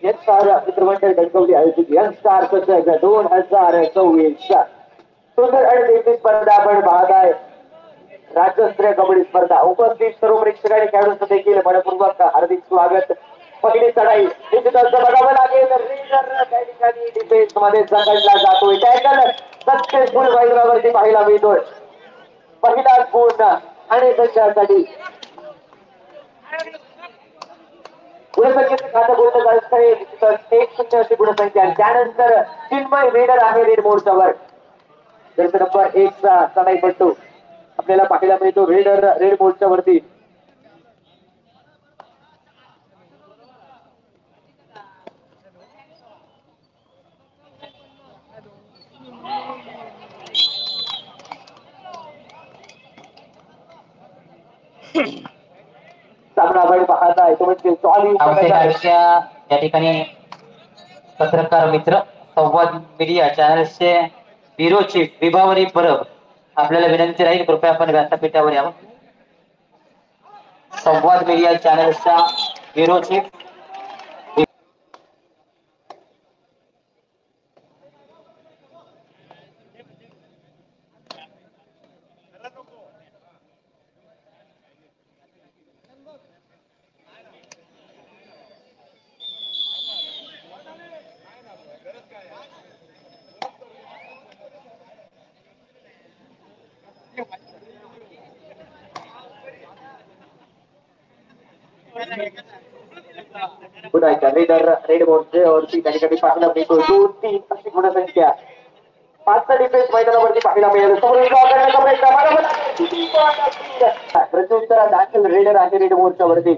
Youngster मित्रमंडळ कणकवली आयोजित youngster चषक 2024 सुंदर आणि देखील स्पर्धा आपण पाहत आहे. राज्यस्तरीय कबड्डी स्पर्धा उपस्थित सर्व प्रेक्षकांनी खेळाडूंचं देखील मनपूर्वक हार्दिक स्वागत. पहिली चढाई निश्चितच बघावं लागेल. रेडर त्या ठिकाणी डिफेन्स मध्ये जखडला जातोय. टॅकल सक्सेसफुल मैदानावरती पाहायला मिळतोय. पहिला गुण आणि त्यांच्यासाठी गुणसंख्येचं खातं बोललं जात आहे. निश्चितच 1-0 अशी गुणसंख्या. त्यानंतर चिन्मय रेडर आहे रेड मोर्चावर. जर्सी नंबर 1 चा चढाईपट्टू आपल्याला पाहायला मिळतो रेडर रेड मोर्चावरती. सामना आपण पाहत आहे तो म्हणजे या ठिकाणी पत्रकार मित्र संवाद मीडिया चॅनल्सचे ब्युरो चीफ विभावरी परब आपल्याला विनंती राहील कृपया आपण व्यासपीठावर यावं. संवाद मीडिया चॅनल्सचा ब्युरो चीफ रेडर रेड मोर्चावरती त्या ठिकाणी पाहायला मिळतो 2-3 अशी गुणसंख्या. 5चा डिफेन्स मैदानावरती पाहायला मिळेल. प्रत्युत्तरा दाखल रेडर आहे रेड मोर्चावरती.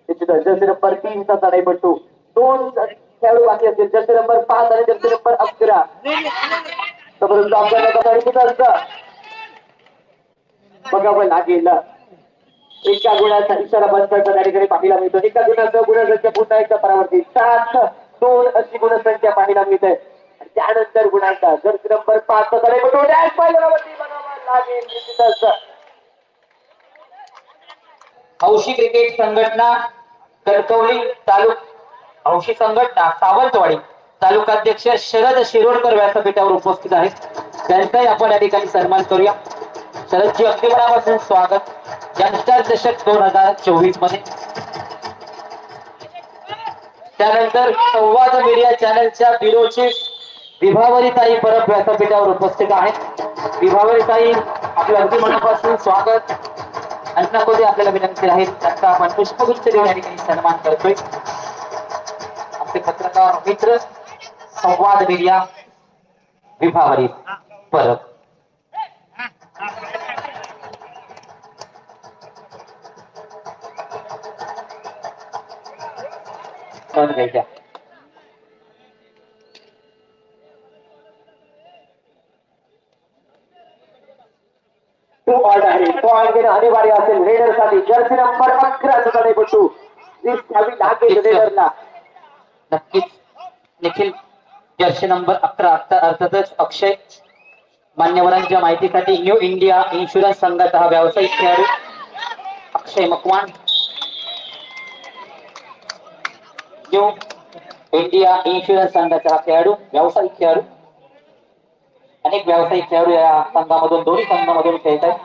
जर्सी नंबर 3 चा चढाईपट्टू 2 खेळाडू बाकी असतील. जर्सी नंबर 5 आणि जर्सी नंबर 11 बघावं लागेल. एका गुणाचा इशारा बंद करता त्या ठिकाणी पाहायला मिळतो. एका गुणाचं गुणसंख्या पुन्हा एकदा परावर्ती 7-2 अशी गुणसंख्या पाहायला मिळते. त्यानंतर गुणांचा जर्सी नंबर 5 चा चढाईपट्टू मैदानावरती बघावं लागेल. निश्चितच हौशी क्रिकेट संघटना कणकवली तालुका हौशी संघटना सावंतवाडी तालुकाध्यक्ष शरद शिरोडकर व्यासपीठावर उपस्थित आहेत. त्यांचाही आपण या ठिकाणी सन्मान करूया. शरदजी अगदी मनापासून स्वागत यंगस्टार चषक 2024 मध्ये. त्यानंतर संवाद मीडिया चॅनलच्या ब्युरो चीफ विभावरीताई परब व्यासपीठावर उपस्थित आहेत. विभावरीताई आपलं अगदी मनापासून स्वागत. अन्नकोदी आपल्याला विनंती राहील त्यांचा आपण पुष्पगुच्छ देऊन या ठिकाणी सन्मान करतोय. आपले पत्रकार मित्र संवाद मीडिया विभावरी परब. घ्यायच्या अनिवार्य असेल रेडर साठी. जर्सी नंबर 11 चा चढाईपट्टू घ्यावी लागेल रेडरला. नक्कीच निखिल जर्सी नंबर 11 अर्थातच अक्षय मान्यवरांच्या माहितीसाठी न्यू इंडिया इन्शुरन्स संघाचा हा व्यावसायिक खेळाडू अक्षय मकवान. न्यू इंडिया इन्शुरन्स संघाचा हा खेळाडू व्यावसायिक खेळाडू. अनेक व्यावसायिक खेळाडू या संघामधून दोन्ही संघामधून खेळत आहेत.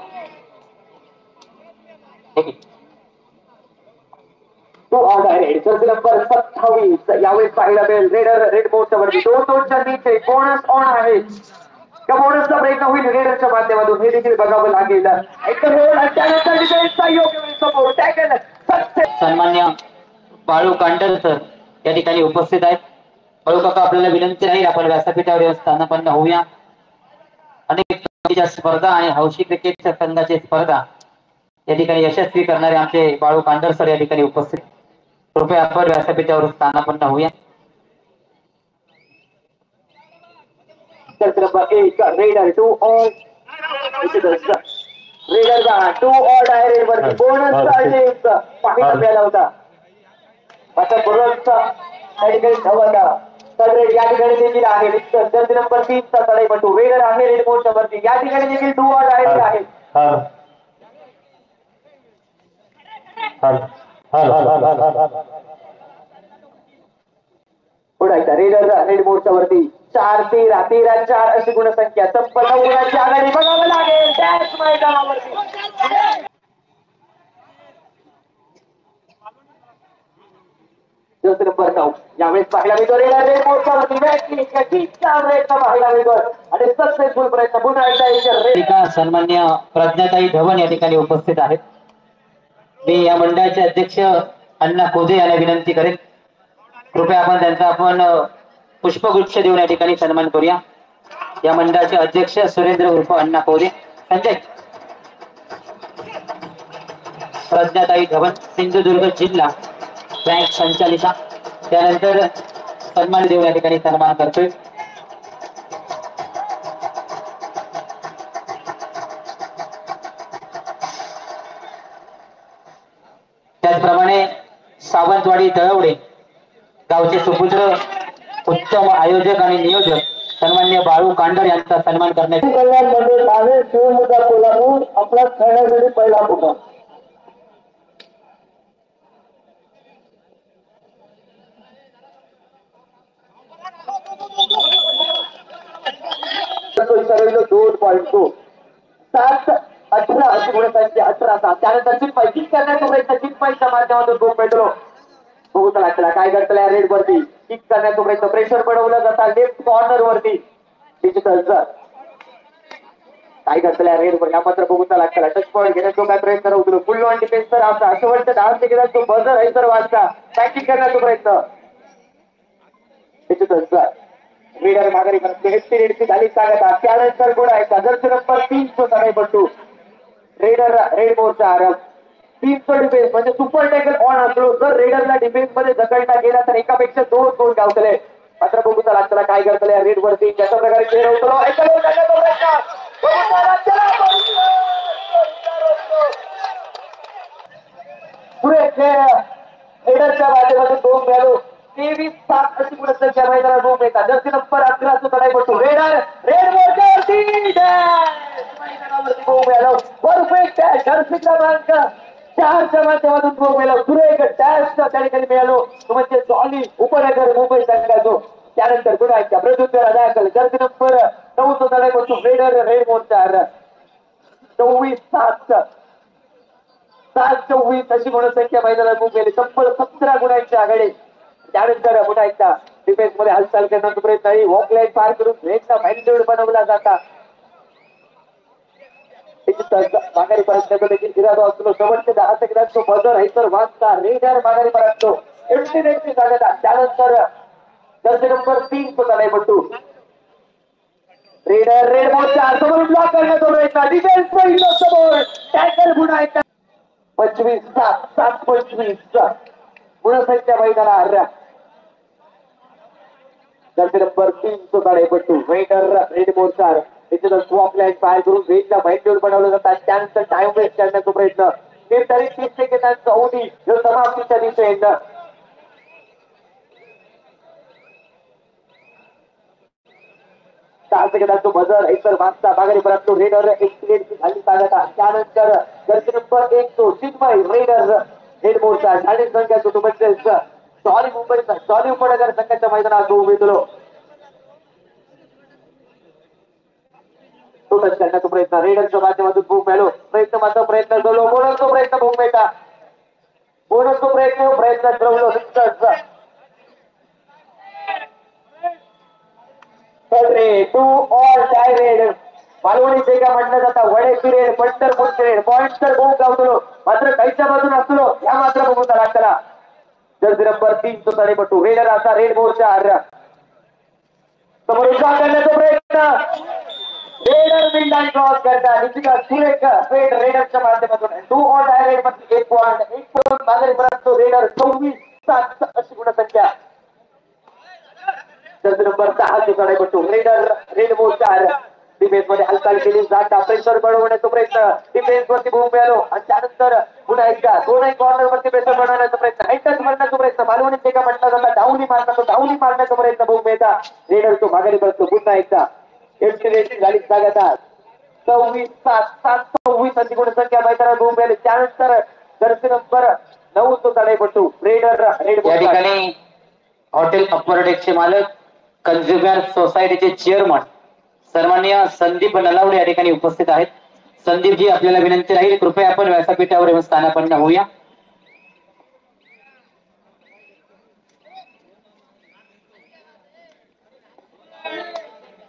जर्सी नंबर 27 यावेळेस पाहायला मिळेल रेडर रेड मोर्चावरती 2-2च्या नीचे बोनस ऑन आहे. त्या बोनसचा प्रयत्न होईल रेडरच्या माध्यमातून हे देखील बघावं लागेल. सन्मान्य बाळू कांडल सर या ठिकाणी उपस्थित आहेत. बाळू काका आपल्याला विनंती राहील आपण व्यासपीठावर स्थानापन्न होऊया. अनेक स्पर्धा आणि हौशी क्रिकेटच्या संघाची स्पर्धा या ठिकाणी यशस्वी करणारे आमचे बाळू कांडल सर या ठिकाणी उपस्थित. कृपया आपण व्यासपीठावर स्थानापन्न होऊया. रेडर 2 ऑल रेडरचा 2 ऑल डायरेक्ट वरती बोनसचा पाहायला मिळाला होता. आता बोनसचा त्या ठिकाणी धावता तर या ठिकाणी देखील आहे. जर्सी नंबर 3 चा चढाईपट्टू रेडर आहे रेड मोर्चा वरती. या ठिकाणी देखील 2 ऑल डायरेक्ट आहे. पुढे एकदा रेडर रेड बोर्डच्या वरती 4-13-13-4 अशी गुणसंख्या तब्बल 9 गुणांची आघाडी बघावं लागेल त्याच मैदानावरती. नंबर 9 यावेळेस पाहायला मिळतो रेडर रेड बोर्डच्या वरती पाहायला मिळतो आणि सक्सेसफुल प्रयत्न पुन्हा एकदा सन्मान्य प्रज्ञाताई धवन या ठिकाणी उपस्थित आहेत. मी या मंडळाचे अध्यक्ष अण्णा कोजे यांना विनंती करेन, कृपया आपण पुष्पगुच्छ देऊन या ठिकाणी सन्मान करूया. या मंडळाचे अध्यक्ष सुरेंद्र उर्फ अण्णा कोजे. संजय. प्रज्ञाताई धवन सिंधुदुर्ग जिल्हा बँक संचालिका, त्यानंतर सन्मान देऊन या ठिकाणी सन्मान करतोय. त्याचप्रमाणे सावंतवाडी तळवडे गावचे सुपुत्र उत्तम आयोजक आणि नियोजक सन्मान्य बाळू कांडर यांचा सन्मान करण्यात कल्याण मंडळ आहे. शिवमुद्रा कोल्हापूर आपला खेळण्यासाठी पहिला पुकार. $2.2 7-18 अशी गुणसंख्या 18-7. त्यानंतर चिप्पाई करण्याचा प्रयत्न चिप्पाईच्या माध्यमातून गोल मिळतो. बघू चला त्याला काय करतला रेड वरती किक करण्याचा प्रयत्न प्रेशर बनवलं जाता लेफ्ट कॉर्नर वरती डिजिटल सर काय करतला रेड वर या मात्र बघू चला त्याला टच पॉईंट घेण्याचा काय प्रयत्न होतो. फुल ऑन डिफेन्स सर आपला शेवटच्या 10 सेकंदात तो बझर आहे सर वाजता बॅटिंग करण्याचा प्रयत्न डिजिटल सर रीडर माघारी रेडची झाली सांगत त्यानंतर गुण आहे का जर नंबर 3 बट्टू रेडर रेड बोर्डचा आरंभ 3 डिफेन्स म्हणजे सुपर टॅकल ऑन असलो जर रेडरला डिफेन्स मध्ये ढकलता गेला तर एकापेक्षा 2 गोल गावतले. मात्र बघू चला त्याला काय करतले रेड वरती कशा प्रकारे खेळ होतो पुढे खेळ रेडरच्या माध्यमातून 2 मिळालो 23-7 अशी गुणसंख्या मैदानात 2 मिळतात. जर्सी नंबर 11 लढाई पडतो रेडर रेड बोर्डवरती मैदानावरती 2 मिळालो परफेक्ट जर्सी क्रमांक 4च्या माध्यमातून 2 मिळालो सुरेख डॅश त्या ठिकाणी मिळालो म्हणजे जॉली उपनगर मुंबई संघाचो. त्यानंतर पुन्हा एकदा प्रत्युत्तर दाखल जर्सी नंबर 9 लढाई पडतो रेडर रेड बोर्डचा 24-7 अशी गुणसंख्या मैदानात गेली तब्बल 17 गुणांची आघाडी. त्यानंतर पुन्हा एकदा डिफेन्स मध्ये हालचाल करण्याचा प्रयत्न आहे. वॉकलाईन पार करून रेडचा फाईनल बनवला जाता माघारी परत देखील इरादा असतो. शेवटचे 10 सेकंदात तो बझर आहे तर वाजता रेडर माघारी परततो एमटी सांगता. त्यानंतर जर्सी नंबर 3 नाही पट्टू रेडर रेड बोर्डच्या समोर ब्लॉक करण्याचा प्रयत्न डिफेन्स पहिलं समोर टॅकल पुन्हा एकदा 25-7 गुणसंख्या मैदानात जर्सी नंबर 3 नाही पट्टू रेडर रेड बोर्डचा त्याच्यात स्वॉप लाईन पार करून वेगला फाईनल बनवलं जातात. त्यानंतर टाइम वेस्ट करण्याचा प्रयत्न निर्धारित 30 सेकंदांचा अवधी जो समाप्तीच्या दिशेने 6 सेकंदांचा बझर एकतर मागचा माघारी परत रेडर एक्सलेट झाली सांगता. त्यानंतर जर्सी नंबर 1 तो चिन्मय रेडर रेड बोर्डचा 40 संख्याचा तो म्हणजे जॉली मुंबईचा जॉली उपनगर संघाच्या मैदानात उमेदलो तो टच करण्याचा प्रयत्न रेडरच्या माध्यमातून भूक मिळालो प्रयत्न मात्र प्रयत्न झालो बोनसचा प्रयत्न भूक मिळता बोनसचा प्रयत्न ठरवलो do or die raid Malvani का म्हटलं जातं वडेची रेड पंढरपूरची रेड पॉइंट तर भूक गावतो मात्र काहीच्या बाजून असलो या मात्र बघूचा लागला. जर्सी नंबर 3 तो तडेपट्टू रेडर असा रेड बोर्डच्या समोर उभा करण्याचा प्रयत्न रेडर मिडलाईन क्रॉस करता निशिका सुरेख रेड रेडरच्या माध्यमातून 2 ऑन डायरेक्ट मध्ये 1 पॉइंट माघारी परत रेडर 24-7 अशी गुणसंख्या. जर्सी नंबर 10 ची लढाई पडतो रेडर रेड बोर्डचा डिफेन्स मध्ये हालचाल केली जाता प्रेशर बनवण्याचा प्रयत्न डिफेन्स वरती भूक मिळालो आणि त्यानंतर पुन्हा एकदा दोनही कॉर्नर वरती प्रेशर बनवण्याचा प्रयत्न हँडटच मारण्याचा प्रयत्न मालवणी का म्हटला जाता डाऊनी मारण्याचा प्रयत्न भूक मिळता रेडर तो माघारी परतो पुन्हा एकदा झाली सांगतात 26-7 अशी गुणसंख्या मैदानात भूक मिळाली. त्यानंतर जर्सी नंबर 9 तो लढाई पडतो रेडर रेड या ठिकाणी हॉटेल अप्पर डेकचे मालक, कन्झ्युमर सोसायटीचे चेअरमन सन्माननीय संदीप नलावडे या ठिकाणी उपस्थित आहेत. संदीपजी, आपल्याला विनंती राहील, कृपया आपण व्यासपीठावर येऊन स्थानापन्न होऊया.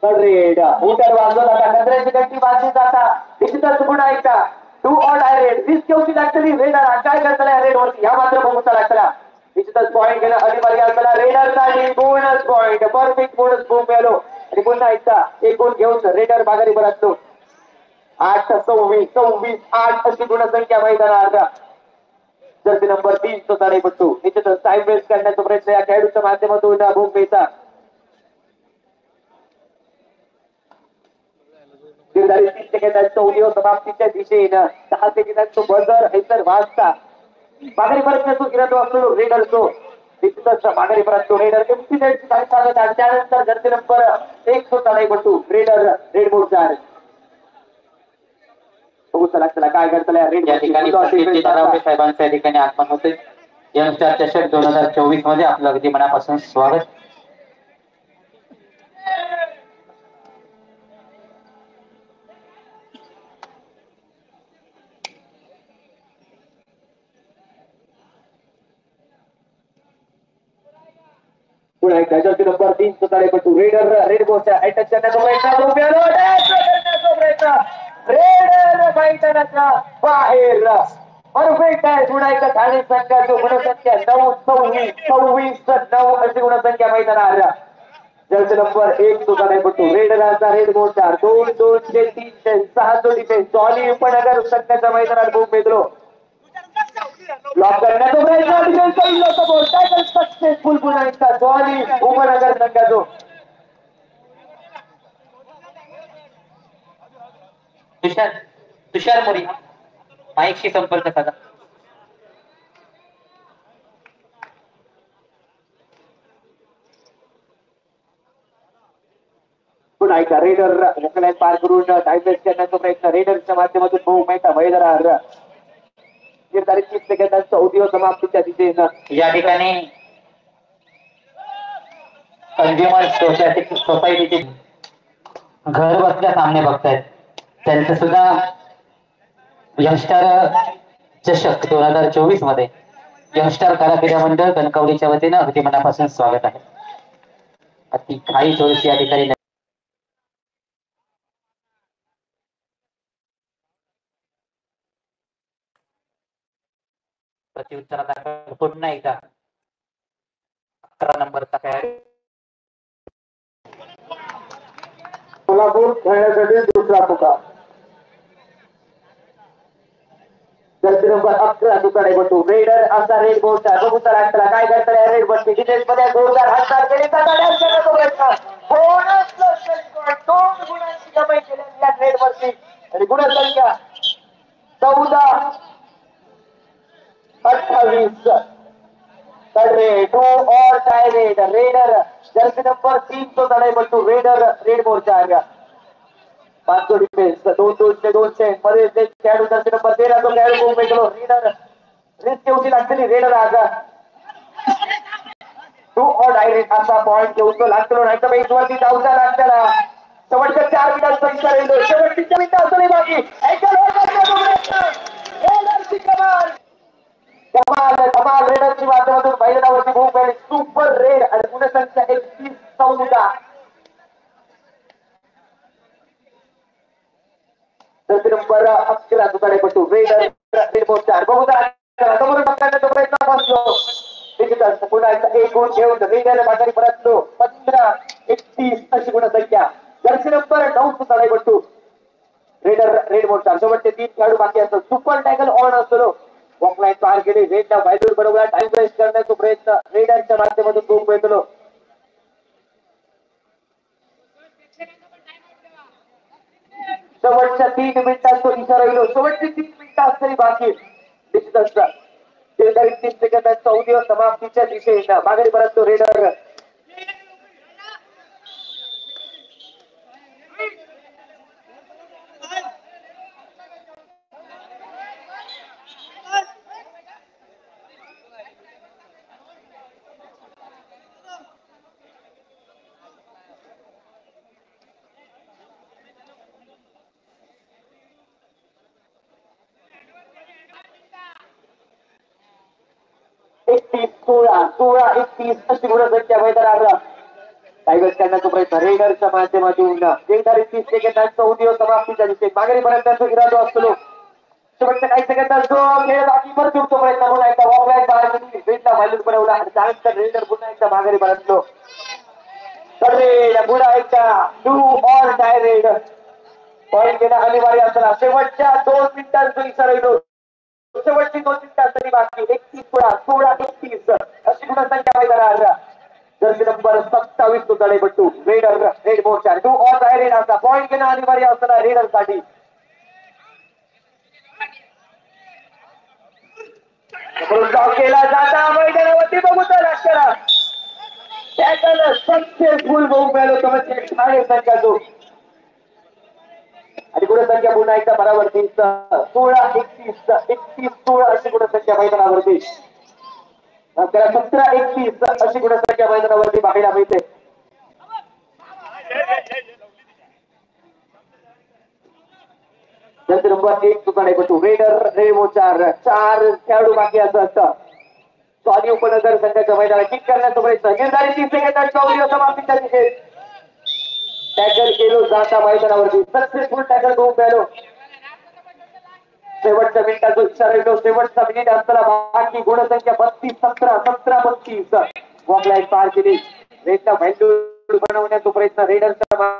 रेड उतर वाजवत आता नजरेची गट्टी बाजी जाता डिजिटल पुन्हा एकदा टू ऑल आहे रेड दिस केवची लागतली रेडर काय करतला रेड वरती या मात्र बघूचा लागतला डिजिटल पॉईंट घेणं अनिवार्य असताना रेडर साठी बोनस पॉईंट परफेक्ट बोनस बूम मिळालो आणि पुन्हा एकदा एक गोल घेऊन रेडर माघारी परतलो. 8-26 अशी गुणसंख्या मैदानात जर्सी नंबर 3 तो ताडेपट्टू निश्चितच टाइम वेस्ट करण्याचा प्रयत्न या खेळाडूच्या माध्यमातून भूमिकेचा समाप्तीच्या दिशेनं 10 सेकंदांचा बजर हैसर वाजता माघारी परत गिरत असतो रेडर तो निश्चितच माघारी परत तो रेडर त्यानंतर जर्सी नंबर 1 तो ताडेपट्टू रेडर रेड बोर्डचा बघू चला काय करतला रेड या ठिकाणी साहेबांच्या या ठिकाणी आगमन होते. यंगस्टर चषक 2024 मध्ये आपलं अगदी मनापासून स्वागत. पुन्हा एकदा जर्सी नंबर 3 तो ताडेपट्टू रेडर रेड बोर्डचा अटॅक करण्याचा प्रयत्न रेडर मैदानाच्या बाहेर परफेक्ट आहे. पुन्हा एकदा ठाणे संघाची गुणसंख्या 9-26 अशी गुणसंख्या मैदानात जर्सी नंबर 1 तो ताडेपट्टू रेडरचा रेड बोर्डचा 2-2-3-6 तो डिफेन्स जॉली उपनगर संघाच्या मैदानात खूप मिळतो. ब्लॉक करण्याचा प्रयत्न सक्सेसफुल पुन्हा एकदा जॉली उपनगर संघाचो तुषार मोरी माईकशी संपर्क साधा. पुन्हा एकदा रेडर पार करून टाइम वेस्ट करण्याचा प्रयत्न रेडरच्या माध्यमातून बहु मैदा मैदानावर तारीख 30 सेकंदांचा उद्योग समाप्तीच्या दिशेनं या ठिकाणी कन्झ्युमर सोसायटीचे घर बसल्या सामने बघतायत. त्यांचं सुद्धा यंगस्टर चषक 2024 मध्ये यंगस्टर कलाक्रीडा मंडळ कणकवलीच्या वतीनं अगदी मनापासून स्वागत आहे. अति काही थोडीशी या ठिकाणी प्रत्युत्तरादाखल पुन्हा एकदा 11 नंबरचा खेळाडू सोलापूर खेळण्यासाठी दुसरा पुकार जर्सी नंबर 11 दुकाने बटू रेडर असा रेड बोर्डचा बघूचा लागला काय करताय रेड बसते डिटेल्स मध्ये जोरदार हातचाल केली दोन गुणांची कमाई केली या रेड वरती आणि गुणसंख्या 14-28 टू और tie red raider Jersey number 3 तो तडे बटू रेडर रेड बोर्डचा आगा 5 डिफेन्स 2-2-2 मध्ये खेळाडू जर्सी नंबर 13 तो खेळाडू खूप भेटलो रेडर रिस्क घेऊन लागली रेडर आगा टू और डायरेक्ट असा पॉइंट घेऊन तो लागतो नाही तर बेसवरती जाऊचा लागताना शेवटच्या 4 मिनिटात पैसा राहिलो शेवटची 4 मिनिटं असं नाही बाकी कमाल रेडरची माध्यमातून मैदानावरती भूक मिळाली सुपर रेड आणि गुणसंख्या 31-14 जर्सी नंबर 11 दुकाने पटू रेडर रेड बोर्डचा बघूचा समोरून पकडण्याचा प्रयत्न बसलो डिजिटल पुन्हा एक गुण घेऊन रेडर माघारी परतलो 15-31 अशी गुणसंख्या जर्सी नंबर 9 दुकाने पटू रेडर रेड बोर्डचा शेवटचे 3 खेळाडू बाकी असतो सुपर टॅकल ऑन असतो वॉकलाईन पार केली रेडला व्हॅल्यू बरोबर टाइम वेस्ट करण्याचा प्रयत्न रेडरच्या माध्यमातून खूप येतो. शेवटच्या 3 मिनिटात तो इशारा येईल शेवटची 3 मिनिटं असतरी बाकी डिजिटल 30 सेकंदांचा उद्योग समाप्तीच्या दिशेनं माघारी परत तो रेडर 16-31 अशी गुणसंख्या मैदानावर टायगर्स करण्याचा प्रयत्न रेडरच्या माध्यमातून 1:30 सेकंदांचा उदय समाप्तीच्या दिशेने माघारी पर्यंत इरादो असतो शेवटच्या काही सेकंदात जो खेळ बाकी परत उठतो प्रयत्न पुन्हा एकदा वॉकलाईन बाहेर रेडला व्हॅल्यू बनवला आणि त्यानंतर रेडर पुन्हा एकदा माघारी परतलो तर रेड पुन्हा एकदा do or die red point घेणं अनिवार्य असताना शेवटच्या 2 मिनिटांचा इशारा येतो शेवटची 2 मिनिटांसाठी बाकी 31-16-31 अशी गुणसंख्या मैदानावर जर्सी नंबर 27 तो तळेपट्टू रेडर रेड मोर्चा डू ऑर डाय रेड असा पॉईंट घेणं अनिवार्य असताना रेडर साठी केला जाता मैदानावरती बघू तर लष्करा त्याच्यानं सक्सेसफुल बहु मिळालो म्हणजे ठाणे संख्या जो आणि गुणसंख्या पुन्हा एकदा बरावरती 16-31 अशी गुणसंख्या मैदानावरती त्याला 17-31 अशी गुणसंख्या मैदानावरती पाहायला मिळते नंतर नंबर 1 दुकाने पटू रेडर रेडो 4 खेळाडू बाकी असं असतं स्वाधी उपनगर संघाच्या मैदानात किक करण्याचा प्रयत्न निर्धारित 30 सेकंदांच्या अवधीवर समाप्तीच्या दिशेत टॅकल केलो जाता मैदानावरती सक्सेसफुल टॅकल होऊन मिळालो शेवटच्या मिनिटाचा इशारा येतो शेवटचा मिनिट असताना बाकी गुणसंख्या 32-17-32 वॉकलाईन पार केली रेडला व्हॅल्यू बनवण्याचा प्रयत्न रेडरचा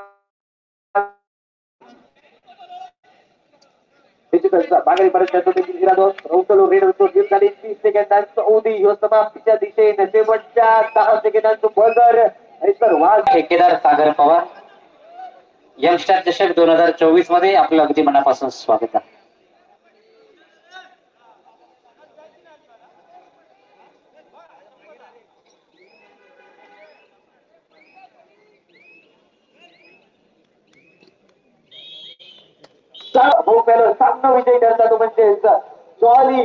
माघारी पर्यंत रेडर तो जिम झाली 30 सेकंदांचा अवधी ह्यो समाप्तीच्या दिशेने शेवटच्या 10 सेकंदांचं बजर ठेकेदार सागर पवार यंगस्टर चषक 2024 मध्ये आपलं अगदी मनापासून स्वागत आहे सामना विजयी ठरला तो म्हणजे जॉली